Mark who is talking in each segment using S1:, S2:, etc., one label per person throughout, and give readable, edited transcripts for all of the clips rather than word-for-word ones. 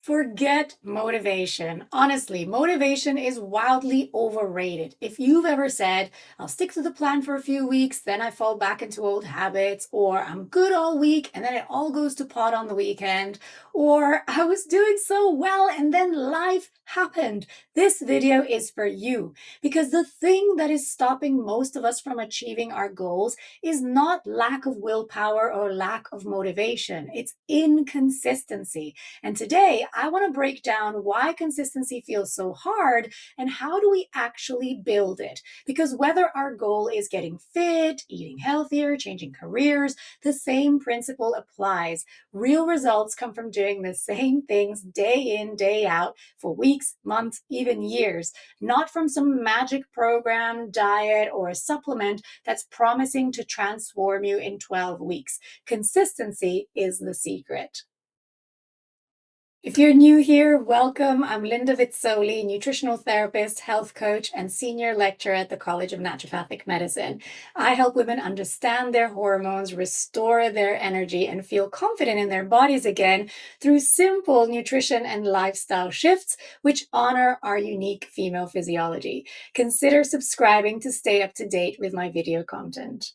S1: Forget motivation. Honestly, motivation is wildly overrated. If you've ever said, I'll stick to the plan for a few weeks, then I fall back into old habits, or I'm good all week and then it all goes to pot on the weekend, or I was doing so well and then life happened, this video is for you. Because the thing that is stopping most of us from achieving our goals is not lack of willpower or lack of motivation, it's inconsistency. And today, I want to break down why consistency feels so hard and how do we actually build it. Because whether our goal is getting fit, eating healthier, changing careers, the same principle applies. Real results come from doing the same things day in, day out for weeks, months, even years, not from some magic program, diet, or a supplement that's promising to transform you in 12 weeks. Consistency is the secret. If you're new here, welcome. I'm Linda Vizzoli, nutritional therapist, health coach, and senior lecturer at the College of Naturopathic Medicine. I help women understand their hormones, restore their energy, and feel confident in their bodies again through simple nutrition and lifestyle shifts, which honor our unique female physiology. Consider subscribing to stay up to date with my video content.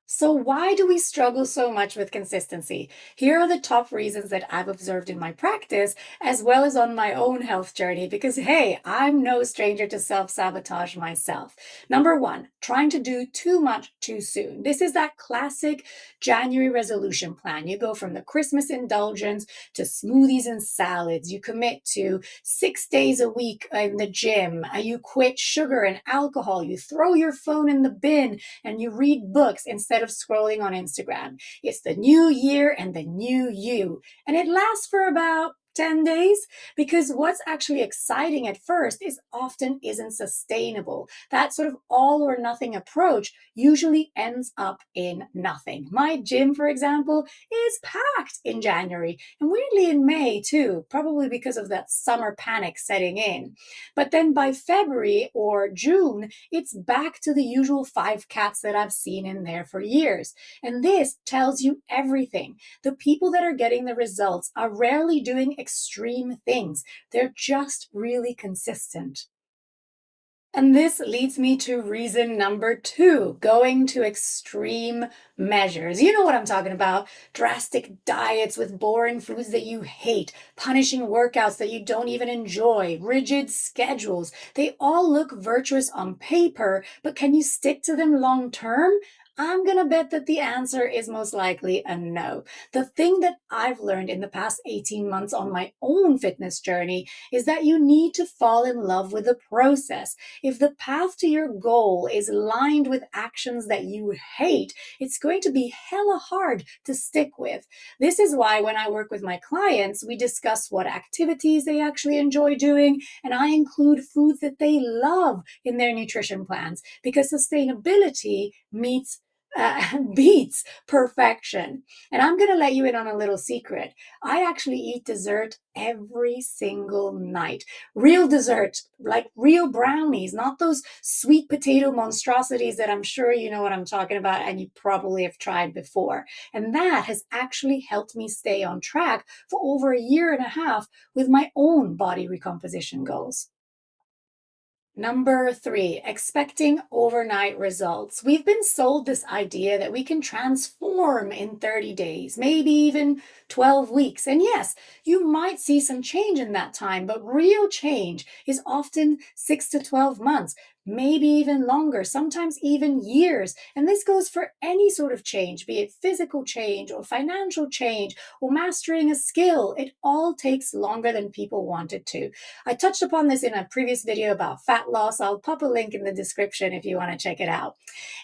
S1: So, why do we struggle so much with consistency? Here are the top reasons that I've observed in my practice, as well as on my own health journey, because hey, I'm no stranger to self sabotage myself. Number one, trying to do too much too soon. This is that classic January resolution plan. You go from the Christmas indulgence to smoothies and salads. You commit to 6 days a week in the gym. You quit sugar and alcohol. You throw your phone in the bin and you read books instead of scrolling on Instagram. It's the new year and the new you. And it lasts for about 10 days because what's actually exciting at first is often isn't sustainable. That sort of all or nothing approach usually ends up in nothing. My gym, for example, is packed in January and weirdly in May too, probably because of that summer panic setting in. But then by February or June, it's back to the usual 5 cats that I've seen in there for years. And this tells you everything. The people that are getting the results are rarely doing extreme things. They're just really consistent. And this leads me to reason number two, going to extreme measures. You know what I'm talking about. Drastic diets with boring foods that you hate, punishing workouts that you don't even enjoy, rigid schedules. They all look virtuous on paper, but can you stick to them long term? I'm going to bet that the answer is most likely a no. The thing that I've learned in the past 18 months on my own fitness journey is that you need to fall in love with the process. If the path to your goal is lined with actions that you hate, it's going to be hella hard to stick with. This is why when I work with my clients, we discuss what activities they actually enjoy doing, and I include foods that they love in their nutrition plans because sustainability beats perfection. And I'm going to let you in on a little secret. I actually eat dessert every single night. Real dessert, like real brownies, not those sweet potato monstrosities that I'm sure you know what I'm talking about and you probably have tried before. And that has actually helped me stay on track for over a year and a half with my own body recomposition goals. Number three, expecting overnight results. We've been sold this idea that we can transform in 30 days, maybe even 12 weeks. And yes, you might see some change in that time, but real change is often 6 to 12 months, maybe even longer, sometimes even years. And this goes for any sort of change, be it physical change or financial change or mastering a skill. It all takes longer than people want it to. I touched upon this in a previous video about fat loss. I'll pop a link in the description if you want to check it out.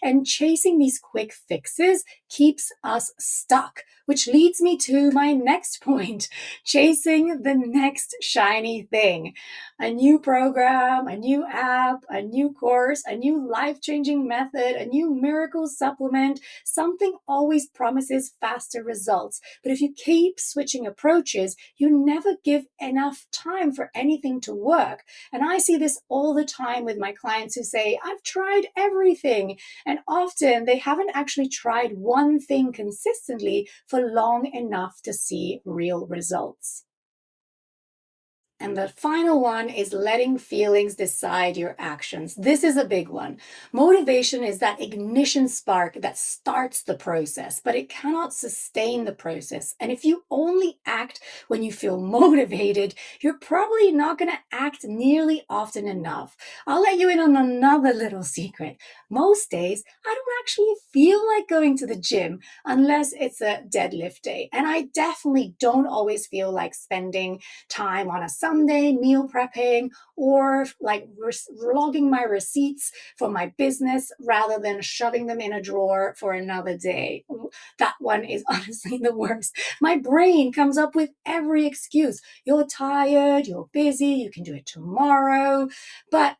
S1: And chasing these quick fixes keeps us stuck, which leads me to my next point, chasing the next shiny thing. A new program, a new app, a new course, a new life-changing method, a new miracle supplement. Something always promises faster results. But if you keep switching approaches, you never give enough time for anything to work. And I see this all the time with my clients who say, I've tried everything. And often they haven't actually tried one thing consistently for long enough to see real results. And the final one is letting feelings decide your actions. This is a big one. Motivation is that ignition spark that starts the process, but it cannot sustain the process. And if you only act when you feel motivated, you're probably not going to act nearly often enough. I'll let you in on another little secret. Most days, I don't actually feel like going to the gym unless it's a deadlift day. And I definitely don't always feel like spending time on a Sunday meal prepping or like logging my receipts for my business rather than shoving them in a drawer for another day. That one is honestly the worst. My brain comes up with every excuse. You're tired, you're busy, you can do it tomorrow. But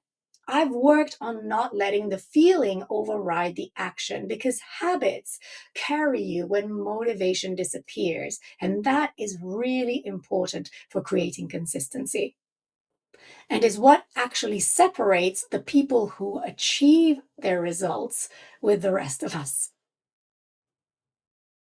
S1: I've worked on not letting the feeling override the action because habits carry you when motivation disappears. And that is really important for creating consistency and is what actually separates the people who achieve their results with the rest of us.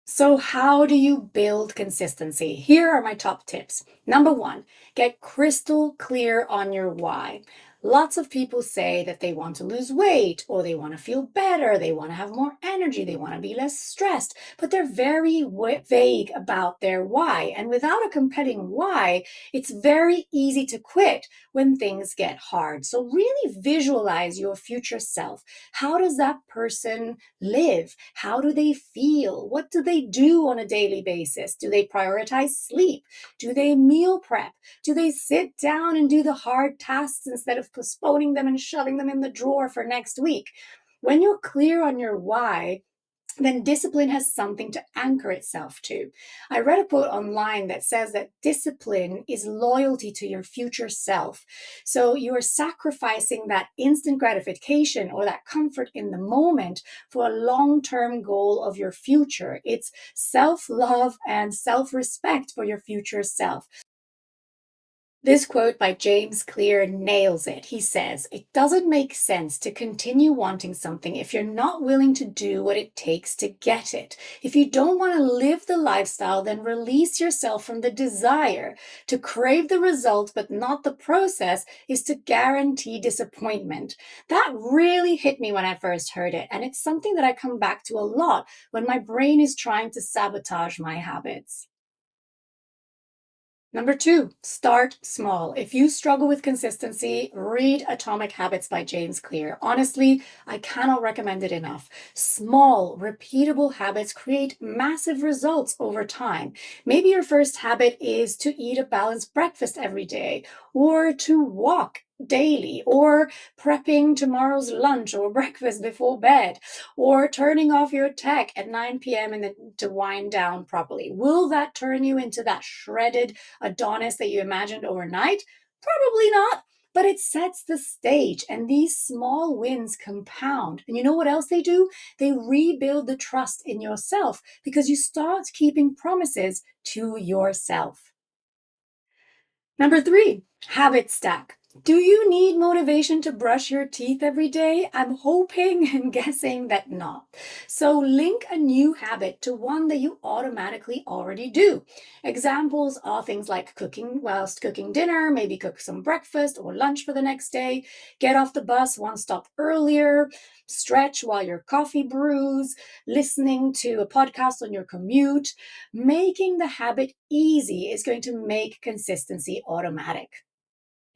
S1: So, how do you build consistency? Here are my top tips. Number one, get crystal clear on your why. Lots of people say that they want to lose weight or they want to feel better, they want to have more energy, they want to be less stressed, but they're very vague about their why. And without a compelling why, it's very easy to quit when things get hard. So, really visualize your future self. How does that person live? How do they feel? What do they do on a daily basis? Do they prioritize sleep? Do they meal prep? Do they sit down and do the hard tasks instead of postponing them and shoving them in the drawer for next week? When you're clear on your why, then discipline has something to anchor itself to. I read a quote online that says that discipline is loyalty to your future self. So you are sacrificing that instant gratification or that comfort in the moment for a long-term goal of your future. It's self-love and self-respect for your future self. This quote by James Clear nails it. He says, "It doesn't make sense to continue wanting something if you're not willing to do what it takes to get it. If you don't want to live the lifestyle, then release yourself from the desire. To crave the result but not the process is to guarantee disappointment." That really hit me when I first heard it, and it's something that I come back to a lot when my brain is trying to sabotage my habits. Number two, start small. If you struggle with consistency, read Atomic Habits by James Clear. Honestly, I cannot recommend it enough. Small, repeatable habits create massive results over time. Maybe your first habit is to eat a balanced breakfast every day, or to walk daily, or prepping tomorrow's lunch or breakfast before bed, or turning off your tech at 9 p.m. and then to wind down properly. Will that turn you into that shredded Adonis that you imagined overnight? Probably not, but it sets the stage, and these small wins compound. And you know what else they do? They rebuild the trust in yourself because you start keeping promises to yourself. Number three, habit stack. Do you need motivation to brush your teeth every day? I'm hoping and guessing that not. So link a new habit to one that you automatically already do. Examples are things like cooking whilst cooking dinner, maybe cook some breakfast or lunch for the next day, get off the bus one stop earlier, stretch while your coffee brews, listening to a podcast on your commute. Making the habit easy is going to make consistency automatic.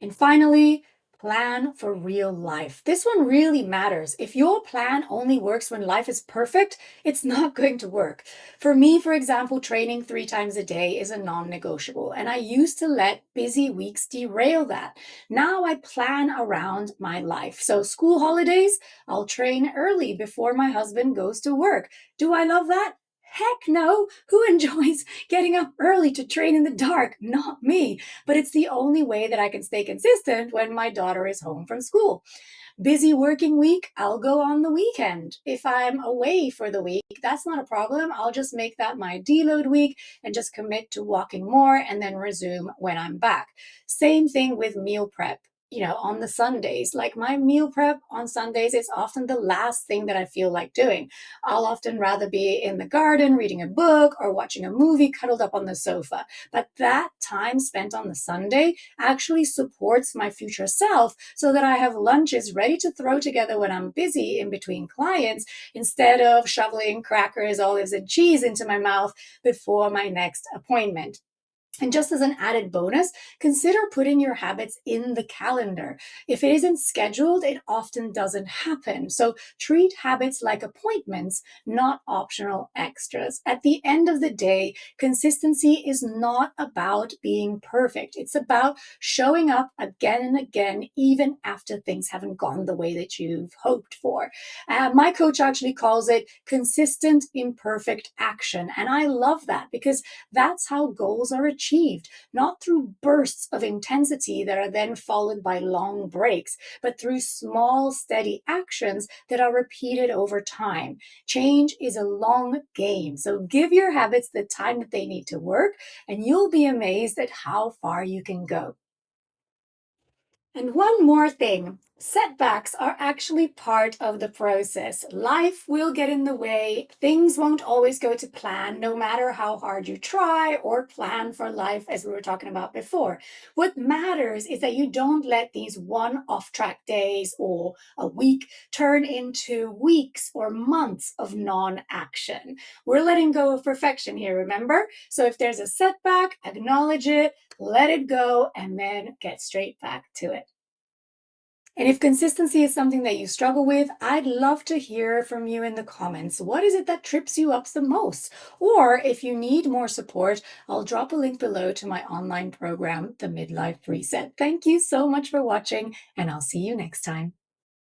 S1: And finally, plan for real life. This one really matters. If your plan only works when life is perfect, it's not going to work. For me, for example, training 3 times a day is a non-negotiable, and I used to let busy weeks derail that. Now I plan around my life. So school holidays, I'll train early before my husband goes to work. Do I love that? Heck no. Who enjoys getting up early to train in the dark? Not me. But it's the only way that I can stay consistent when my daughter is home from school. Busy working week, I'll go on the weekend. If I'm away for the week, that's not a problem. I'll just make that my deload week and just commit to walking more and then resume when I'm back. Same thing with meal prep. on the Sundays. Like my meal prep on Sundays is often the last thing that I feel like doing. I'll often rather be in the garden reading a book or watching a movie cuddled up on the sofa. But that time spent on the Sunday actually supports my future self so that I have lunches ready to throw together when I'm busy in between clients instead of shoveling crackers, olives, and cheese into my mouth before my next appointment. And just as an added bonus, consider putting your habits in the calendar. If it isn't scheduled, it often doesn't happen. So treat habits like appointments, not optional extras. At the end of the day, consistency is not about being perfect. It's about showing up again and again, even after things haven't gone the way that you've hoped for. My coach actually calls it consistent, imperfect action. And I love that because that's how goals are achieved, not through bursts of intensity that are then followed by long breaks, but through small, steady actions that are repeated over time. Change is a long game, so give your habits the time that they need to work, and you'll be amazed at how far you can go. And one more thing, setbacks are actually part of the process. Life will get in the way. Things won't always go to plan, no matter how hard you try or plan for life, as we were talking about before. What matters is that you don't let these one off track days or a week turn into weeks or months of non action. We're letting go of perfection here, remember? So if there's a setback, acknowledge it, let it go, and then get straight back to it. And if consistency is something that you struggle with, I'd love to hear from you in the comments. What is it that trips you up the most? Or if you need more support, I'll drop a link below to my online program, The Midlife Reset. Thank you so much for watching, and I'll see you next time.